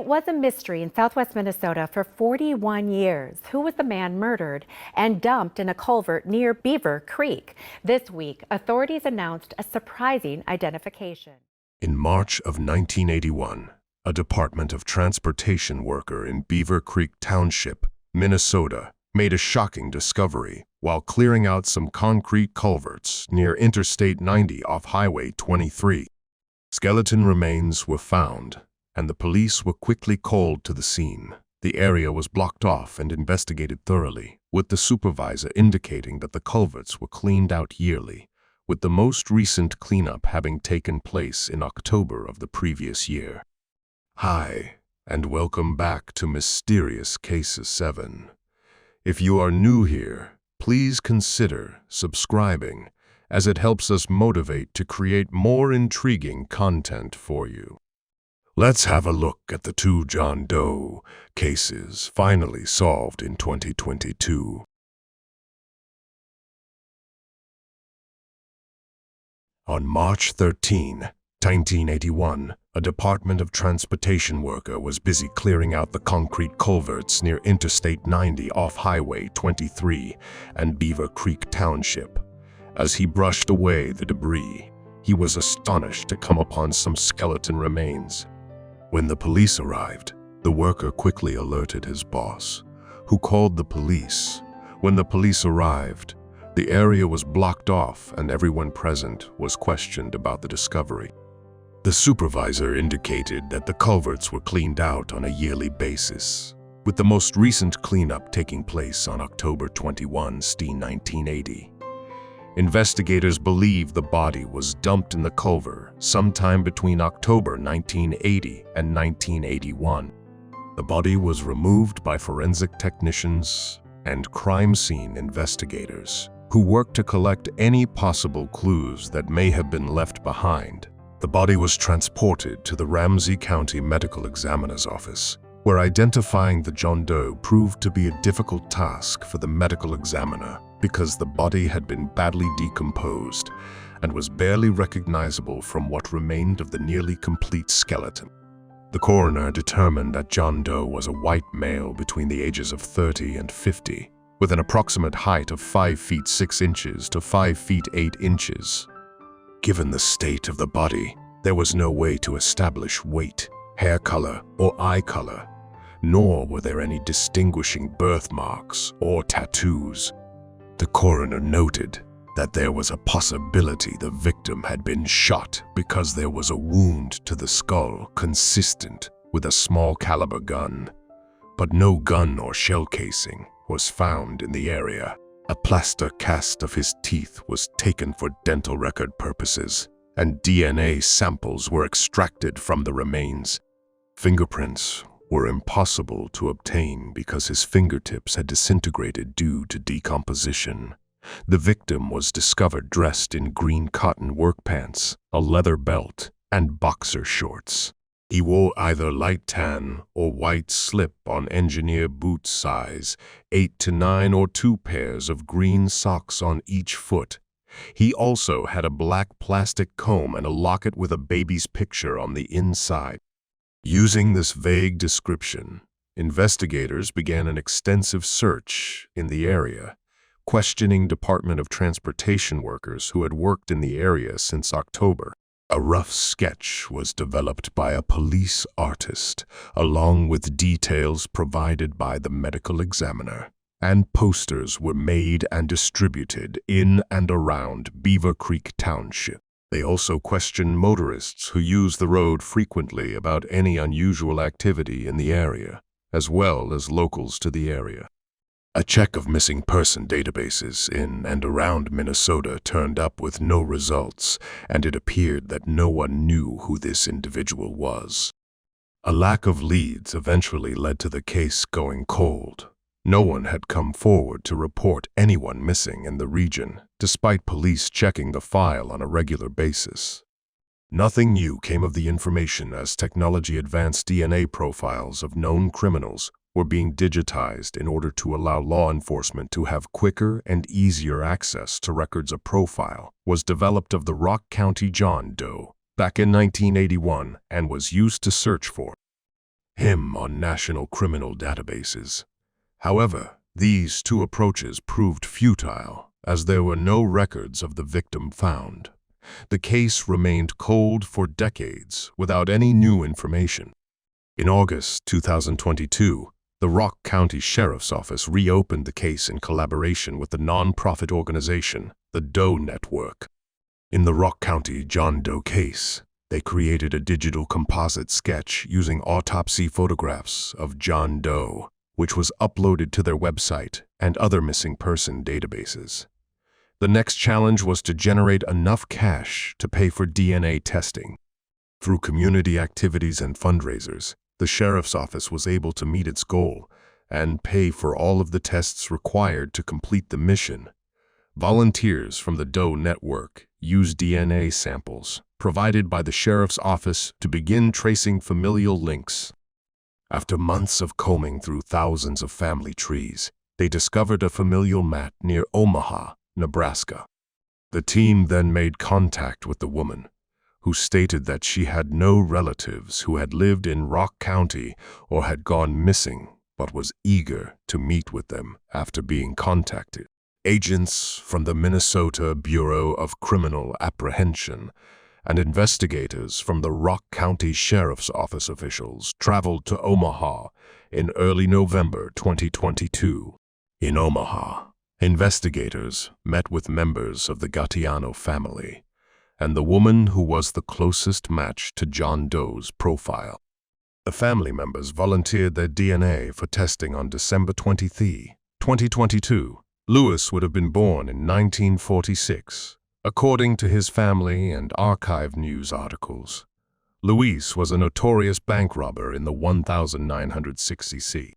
It was a mystery in southwest Minnesota for 41 years. Who was the man murdered and dumped in a culvert near Beaver Creek? This week, authorities announced a surprising identification. In March of 1981, a Department of Transportation worker in Beaver Creek Township, Minnesota, made a shocking discovery while clearing out some concrete culverts near Interstate 90 off Highway 23. Skeleton remains were found, and the police were quickly called to the scene. The area was blocked off and investigated thoroughly, with the supervisor indicating that the culverts were cleaned out yearly, with the most recent cleanup having taken place in October of the previous year. Hi, and welcome back to Mysterious Cases 7. If you are new here, please consider subscribing, as it helps us motivate to create more intriguing content for you. Let's have a look at the two John Doe cases finally solved in 2022. On March 13, 1981, a Department of Transportation worker was busy clearing out the concrete culverts near Interstate 90 off Highway 23 and Beaver Creek Township. As he brushed away the debris, he was astonished to come upon some skeleton remains. When the police arrived, the worker quickly alerted his boss, who called the police. When the police arrived, the area was blocked off and everyone present was questioned about the discovery. The supervisor indicated that the culverts were cleaned out on a yearly basis, with the most recent cleanup taking place on October 21, 1980. Investigators believe the body was dumped in the culvert sometime between October 1980 and 1981. The body was removed by forensic technicians and crime scene investigators who worked to collect any possible clues that may have been left behind. The body was transported to the Ramsey County Medical Examiner's office, where identifying the John Doe proved to be a difficult task for the medical examiner because the body had been badly decomposed and was barely recognizable from what remained of the nearly complete skeleton. The coroner determined that John Doe was a white male between the ages of 30 and 50, with an approximate height of 5 feet 6 inches to 5 feet 8 inches. Given the state of the body, there was no way to establish weight, hair color, or eye color, nor were there any distinguishing birthmarks or tattoos. The coroner noted that there was a possibility the victim had been shot because there was a wound to the skull consistent with a small caliber gun, but no gun or shell casing was found in the area. A plaster cast of his teeth was taken for dental record purposes, and DNA samples were extracted from the remains. Fingerprints were impossible to obtain because his fingertips had disintegrated due to decomposition. The victim was discovered dressed in green cotton work pants, a leather belt, and boxer shorts. He wore either light tan or white slip-on engineer boot size, 8 to 9 or 2 pairs of green socks on each foot. He also had a black plastic comb and a locket with a baby's picture on the inside. Using this vague description, investigators began an extensive search in the area, questioning Department of Transportation workers who had worked in the area since October. A rough sketch was developed by a police artist, along with details provided by the medical examiner, and posters were made and distributed in and around Beaver Creek Township. They also questioned motorists who use the road frequently about any unusual activity in the area, as well as locals to the area. A check of missing person databases in and around Minnesota turned up with no results, and it appeared that no one knew who this individual was. A lack of leads eventually led to the case going cold. No one had come forward to report anyone missing in the region, despite police checking the file on a regular basis. Nothing new came of the information as technology advanced. DNA profiles of known criminals were being digitized in order to allow law enforcement to have quicker and easier access to records. A profile was developed of the Rock County John Doe back in 1981 and was used to search for him on national criminal databases. However, these two approaches proved futile, as there were no records of the victim found. The case remained cold for decades without any new information. In August 2022, the Rock County Sheriff's Office reopened the case in collaboration with the non-profit organization, the Doe Network. In the Rock County John Doe case, they created a digital composite sketch using autopsy photographs of John Doe, which was uploaded to their website and other missing person databases. The next challenge was to generate enough cash to pay for DNA testing. Through community activities and fundraisers, the Sheriff's Office was able to meet its goal and pay for all of the tests required to complete the mission. Volunteers from the Doe Network used DNA samples provided by the Sheriff's Office to begin tracing familial links. After months of combing through thousands of family trees, they discovered a familial mat near Omaha, Nebraska. The team then made contact with the woman, who stated that she had no relatives who had lived in Rock County or had gone missing, but was eager to meet with them after being contacted. Agents from the Minnesota Bureau of Criminal Apprehension and investigators from the Rock County Sheriff's Office officials traveled to Omaha in early November 2022. In Omaha, investigators met with members of the Gattiano family and the woman who was the closest match to John Doe's profile. The family members volunteered their DNA for testing on December 23, 2022. Lewis would have been born in 1946. According to his family and archive news articles, Luis was a notorious bank robber in the 1960s.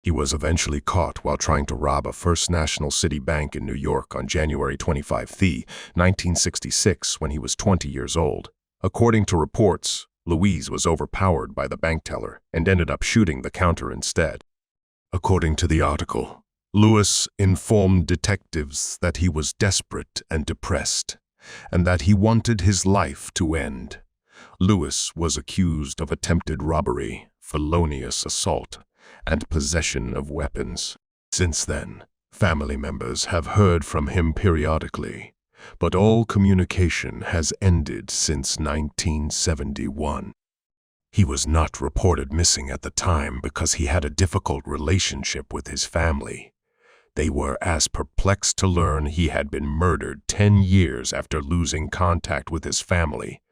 He was eventually caught while trying to rob a First National City Bank in New York on January 25, 1966, when he was 20 years old. According to reports, Luis was overpowered by the bank teller and ended up shooting the counter instead. According to the article, Lewis informed detectives that he was desperate and depressed, and that he wanted his life to end. Lewis was accused of attempted robbery, felonious assault, and possession of weapons. Since then, family members have heard from him periodically, but all communication has ended since 1971. He was not reported missing at the time because he had a difficult relationship with his family. They were as perplexed to learn he had been murdered 10 years after losing contact with his family.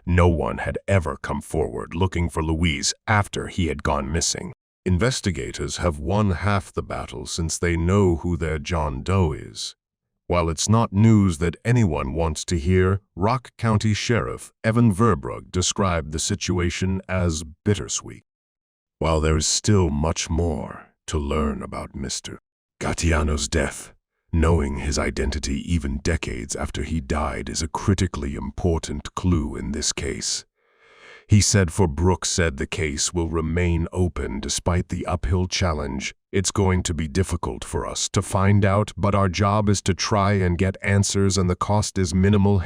No one had ever come forward looking for Luis after he had gone missing. Investigators have won half the battle since they know who their John Doe is. While it's not news that anyone wants to hear, Rock County Sheriff Evan Verbrugge described the situation as bittersweet. While there is still much more to learn about Mr. Gattiano's death, knowing his identity even decades after he died is a critically important clue in this case. He said Brooks said the case will remain open despite the uphill challenge. It's going to be difficult for us to find out, but our job is to try and get answers, and the cost is minimal.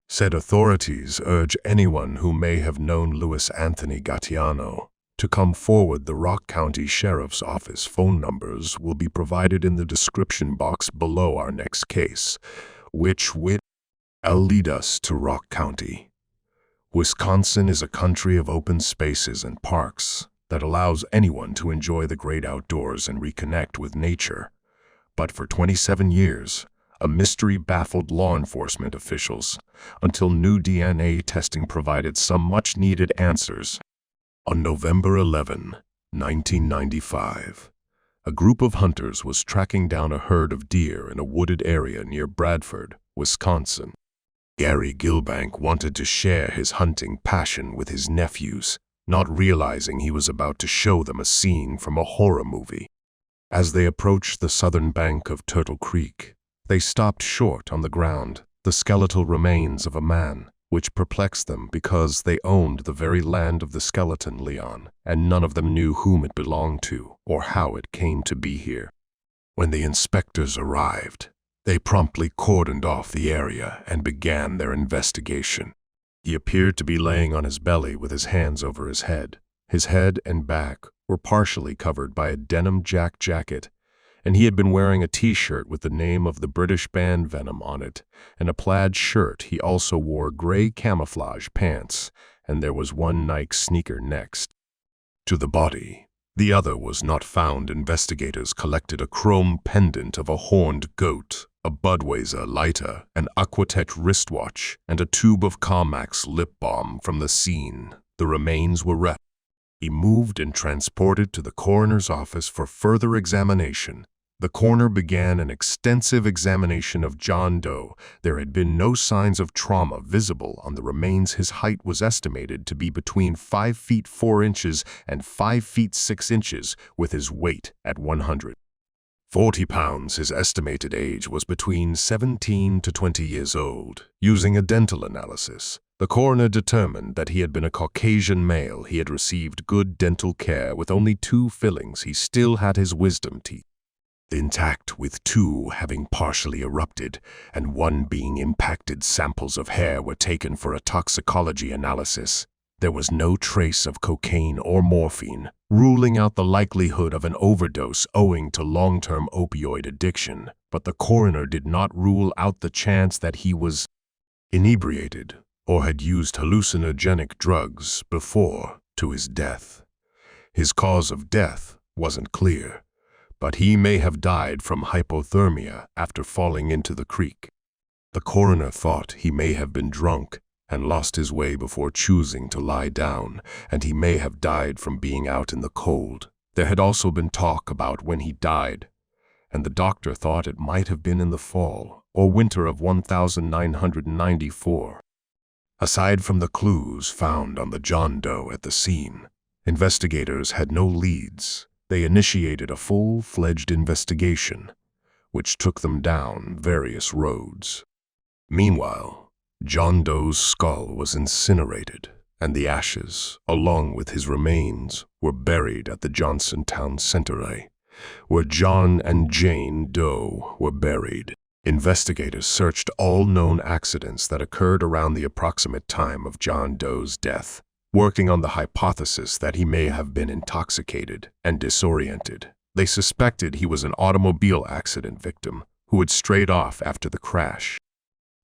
Said authorities urge anyone who may have known Louis Anthony Gattiano to come forward. The Rock County Sheriff's Office phone numbers will be provided in the description box below our next case, which will lead us to Rock County. Wisconsin is a country of open spaces and parks that allows anyone to enjoy the great outdoors and reconnect with nature. But for 27 years, a mystery baffled law enforcement officials until new DNA testing provided some much-needed answers. On November 11, 1995, a group of hunters was tracking down a herd of deer in a wooded area near Bradford, Wisconsin. Gary Gilbank wanted to share his hunting passion with his nephews, not realizing he was about to show them a scene from a horror movie. As they approached the southern bank of Turtle Creek, they stopped short on the ground, the skeletal remains of a man, which perplexed them because they owned the very land of the skeleton Leon, and none of them knew whom it belonged to or how it came to be here. When the inspectors arrived, they promptly cordoned off the area and began their investigation. He appeared to be laying on his belly with his hands over his head, His head and back were partially covered by a denim jacket, and he had been wearing a t-shirt with the name of the British band Venom on it, and a plaid shirt. He also wore gray camouflage pants, and there was one Nike sneaker next to the body. The other was not found. Investigators collected a chrome pendant of a horned goat, a Budweiser lighter, an Aquatech wristwatch, and a tube of Carmax lip balm from the scene. The remains were removed and transported to the coroner's office for further examination. The coroner began an extensive examination of John Doe. There had been no signs of trauma visible on the remains. His height was estimated to be between 5 feet 4 inches and 5 feet 6 inches, with his weight at 140 pounds. His estimated age was between 17 to 20 years old. Using a dental analysis, the coroner determined that he had been a Caucasian male. He had received good dental care with only 2 fillings. He still had his wisdom teeth intact, with 2 having partially erupted and 1 being impacted. Samples of hair were taken for a toxicology analysis. There was no trace of cocaine or morphine, ruling out the likelihood of an overdose owing to long-term opioid addiction, but the coroner did not rule out the chance that he was inebriated or had used hallucinogenic drugs before to his death. His cause of death wasn't clear, but he may have died from hypothermia after falling into the creek. The coroner thought he may have been drunk and lost his way before choosing to lie down, and he may have died from being out in the cold. There had also been talk about when he died, and the doctor thought it might have been in the fall or winter of 1994. Aside from the clues found on the John Doe at the scene, investigators had no leads. They initiated a full-fledged investigation, which took them down various roads. Meanwhile, John Doe's skull was incinerated, and the ashes, along with his remains, were buried at the Johnsontown Cemetery, where John and Jane Doe were buried. Investigators searched all known accidents that occurred around the approximate time of John Doe's death, working on the hypothesis that he may have been intoxicated and disoriented. They suspected he was an automobile accident victim who had strayed off after the crash.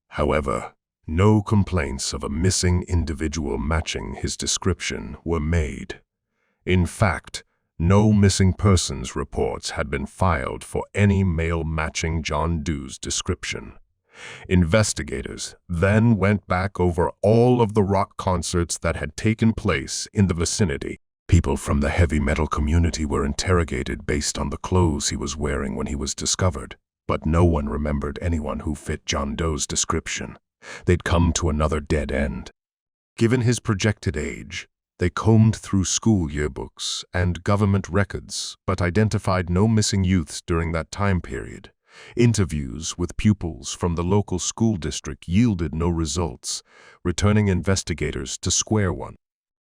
However, no complaints of a missing individual matching his description were made. In fact, no missing persons reports had been filed for any male matching John Doe's description. Investigators then went back over all of the rock concerts that had taken place in the vicinity. People from the heavy metal community were interrogated based on the clothes he was wearing when he was discovered, but no one remembered anyone who fit John Doe's description. They'd come to another dead end. Given his projected age, they combed through school yearbooks and government records, but identified no missing youths during that time period. Interviews with pupils from the local school district yielded no results, returning investigators to square one.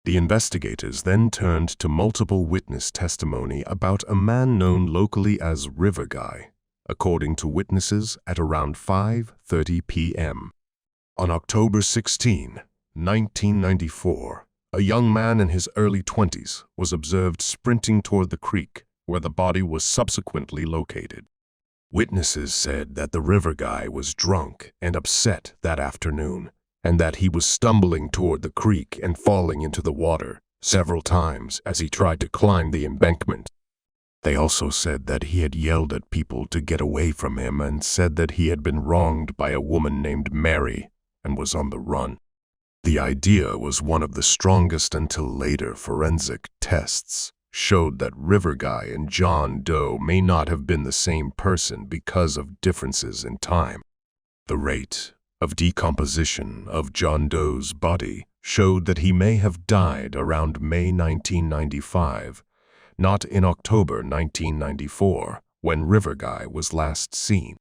The investigators then turned to multiple witness testimony about a man known locally as River Guy, according to witnesses at around 5:30 p.m. On October 16, 1994, a young man in his early 20s was observed sprinting toward the creek, where the body was subsequently located. Witnesses said that the River Guy was drunk and upset that afternoon, and that he was stumbling toward the creek and falling into the water several times as he tried to climb the embankment. They also said that he had yelled at people to get away from him and said that he had been wronged by a woman named Mary and was on the run. The idea was one of the strongest until later forensic tests showed that River Guy and John Doe may not have been the same person because of differences in time. The rate of decomposition of John Doe's body showed that he may have died around May 1995, not in October 1994, when River Guy was last seen.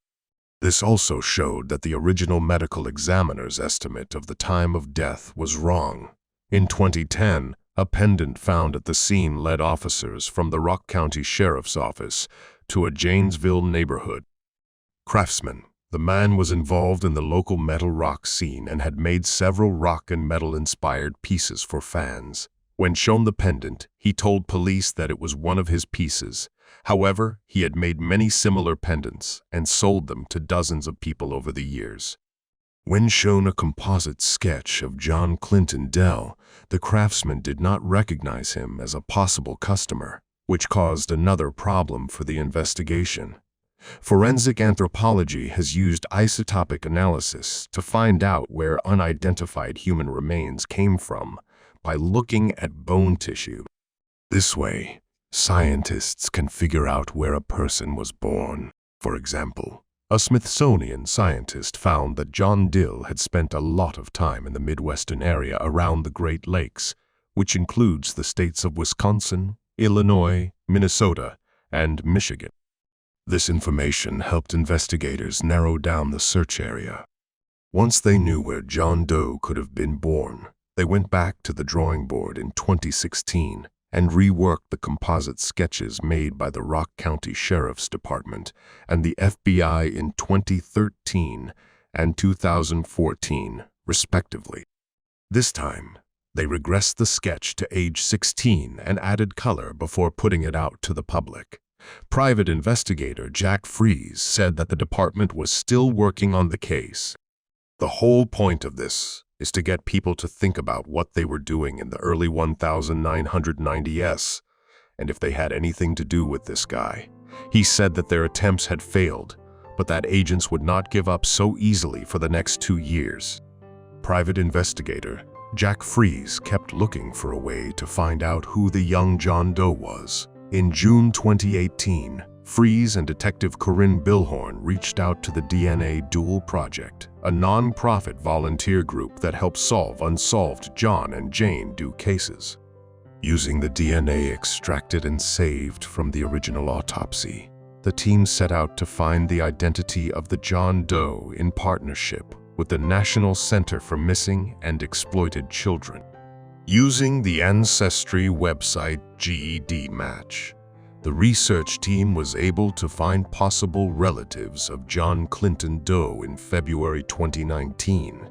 This also showed that the original medical examiner's estimate of the time of death was wrong. In 2010, a pendant found at the scene led officers from the Rock County Sheriff's Office to a Janesville neighborhood craftsman. The man was involved in the local metal rock scene and had made several rock and metal-inspired pieces for fans. When shown the pendant, he told police that it was one of his pieces. However, he had made many similar pendants and sold them to dozens of people over the years. When shown a composite sketch of John Clinton Dell, the craftsman did not recognize him as a possible customer, which caused another problem for the investigation. Forensic anthropology has used isotopic analysis to find out where unidentified human remains came from by looking at bone tissue. This way, scientists can figure out where a person was born. For example, a Smithsonian scientist found that John Dill had spent a lot of time in the Midwestern area around the Great Lakes, which includes the states of Wisconsin, Illinois, Minnesota, and Michigan. This information helped investigators narrow down the search area. Once they knew where John Doe could have been born, they went back to the drawing board in 2016 and reworked the composite sketches made by the Rock County Sheriff's Department and the FBI in 2013 and 2014, respectively. This time, they regressed the sketch to age 16 and added color before putting it out to the public. Private investigator Jack Fries said that the department was still working on the case. The whole point of this is to get people to think about what they were doing in the early 1990s, and if they had anything to do with this guy. He said that their attempts had failed, but that agents would not give up so easily for the next 2 years. Private investigator Jack Fries kept looking for a way to find out who the young John Doe was. In June 2018, Fries and Detective Corinne Billhorn reached out to the DNA Duel Project, a non-profit volunteer group that helps solve unsolved John and Jane Doe cases. Using the DNA extracted and saved from the original autopsy, the team set out to find the identity of the John Doe in partnership with the National Center for Missing and Exploited Children. Using the Ancestry website GED Match, the research team was able to find possible relatives of John Clinton Doe in February 2019.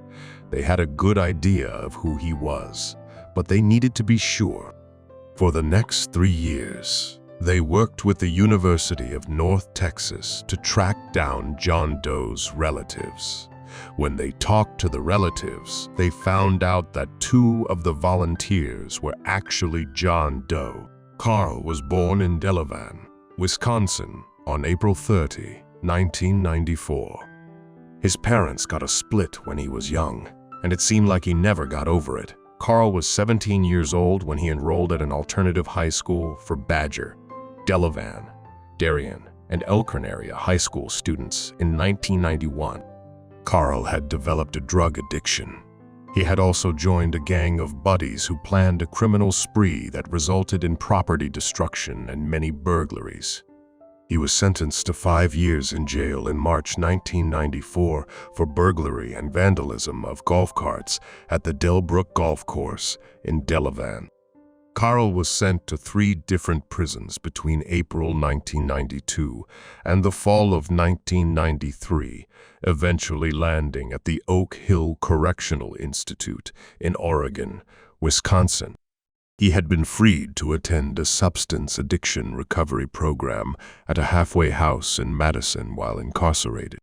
They had a good idea of who he was, but they needed to be sure. For the next 3 years, they worked with the University of North Texas to track down John Doe's relatives. When they talked to the relatives, they found out that 2 of the volunteers were actually John Doe. Carl was born in Delavan, Wisconsin, on April 30, 1994. His parents got a split when he was young, and it seemed like he never got over it. Carl was 17 years old when he enrolled at an alternative high school for Badger, Delavan, Darien, and Elkhorn area high school students in 1991. Carl had developed a drug addiction. He had also joined a gang of buddies who planned a criminal spree that resulted in property destruction and many burglaries. He was sentenced to 5 years in jail in March 1994 for burglary and vandalism of golf carts at the Delbrook Golf Course in Delavan. Carl was sent to 3 different prisons between April 1992 and the fall of 1993, eventually landing at the Oak Hill Correctional Institute in Oregon, Wisconsin. He had been freed to attend a substance addiction recovery program at a halfway house in Madison while incarcerated.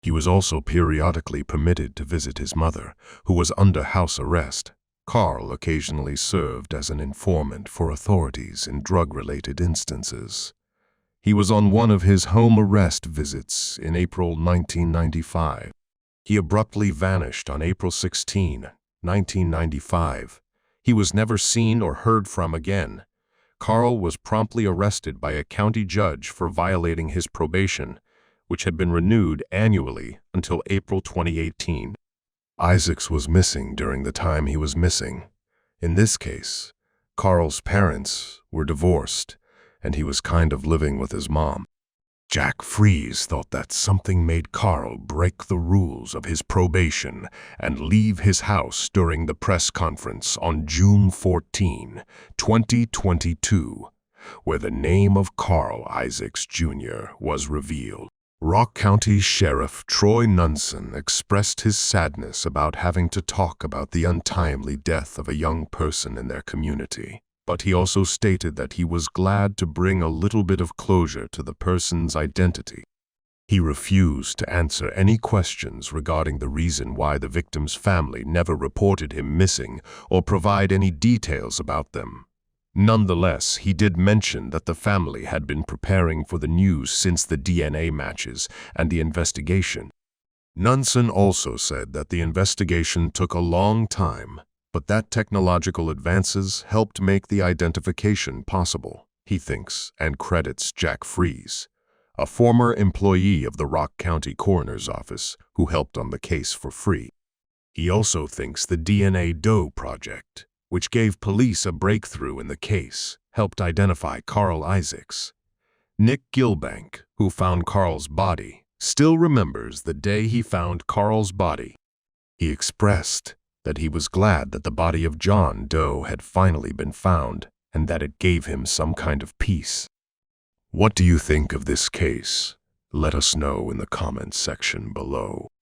He was also periodically permitted to visit his mother, who was under house arrest. Carl occasionally served as an informant for authorities in drug-related instances. He was on one of his home arrest visits in April 1995. He abruptly vanished on April 16, 1995. He was never seen or heard from again. Carl was promptly arrested by a county judge for violating his probation, which had been renewed annually until April 2018. Isaacs was missing during the time he was missing. In this case, Carl's parents were divorced, and he was kind of living with his mom. Jack Fries thought that something made Carl break the rules of his probation and leave his house during the press conference on June 14, 2022, where the name of Carl Isaacs Jr. was revealed. Rock County Sheriff Troy Nunson expressed his sadness about having to talk about the untimely death of a young person in their community. But he also stated that he was glad to bring a little bit of closure to the person's identity. He refused to answer any questions regarding the reason why the victim's family never reported him missing or provide any details about them. Nonetheless, he did mention that the family had been preparing for the news since the DNA matches and the investigation. Nunson also said that the investigation took a long time, but that technological advances helped make the identification possible, he thinks, and credits Jack Freeze, a former employee of the Rock County Coroner's Office who helped on the case for free. He also thinks the DNA Doe project, which gave police a breakthrough in the case, helped identify Carl Isaacs. Nick Gilbank, who found Carl's body, still remembers the day he found Carl's body. He expressed that he was glad that the body of John Doe had finally been found and that it gave him some kind of peace. What do you think of this case? Let us know in the comments section below.